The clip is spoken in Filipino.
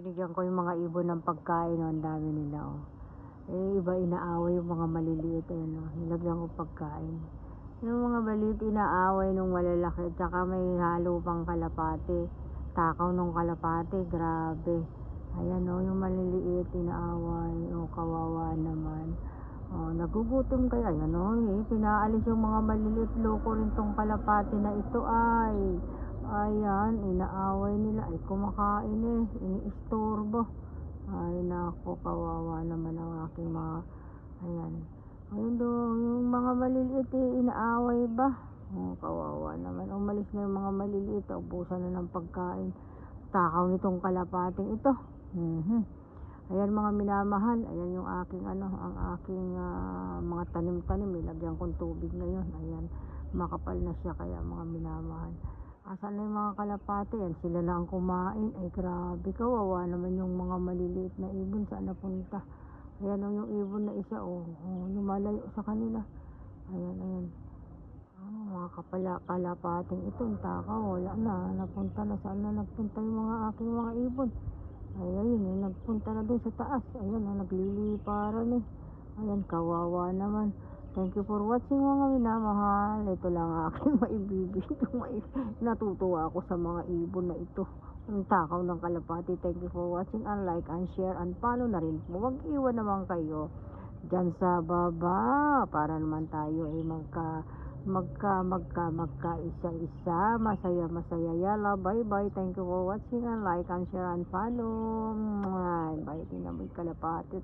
binigyan ko yung mga ibon ng pagkain, oh, ang dami nila, oh. Eh, iba inaaway yung mga maliliit, ayun, oh, nilagyan ko pagkain. Yung mga maliit inaaway nung malalaki, tsaka may halo pang kalapate. Takaw nung kalapate, grabe. Ayan, oh, yung maliliit inaaway, oh, kawawa naman. Oh, nagugutom kaya, ayan, oh, eh, pinaalis yung mga maliliit, loko rin tong kalapate na ito, ay. Ayan, inaaway nila, ay kumakain eh, iniistorbo. Ay nako, kawawa naman ang aking mga, ayan. Ayun do, yung mga maliliit eh, inaaway ba? Oh, kawawa naman. Umalis na yung mga maliliit, ubusan na ng pagkain. Takaw nitong kalapating ito. Ayan mga minamahal, ayan yung aking ano, ang aking mga tanim-tanim, ilagyan kong tubig ngayon. Ayan, makapal na siya kaya mga minamahal. Asan na yung mga kalapate? Yan, sila na ang kumain. Ay grabe, kawawa naman yung mga maliliit na ibon. Saan napunta? Ayan o, yung ibon na isa, lumalayo sa kanila. Ayan. Mga kalapating ito, ang takaw, wala na, napunta na. Saan na nagpunta yung mga aking mga ibon? Ayun, nagpunta na doon sa taas. Ayun, nagliliparan eh. Ayan, kawawa naman. Thank you for watching mga minamahal. Ito lang aking maibibigay. Natutuwa ako sa mga ibon na ito. Ang takaw ng kalapati. Thank you for watching, and like and share and follow na rin po. Wag iwan naman kayo dyan sa baba para naman tayo ay magka isa-isa. Masaya. Yala, bye. Thank you for watching, and like and share and follow. Bye. Tingnan mo yung kalapati.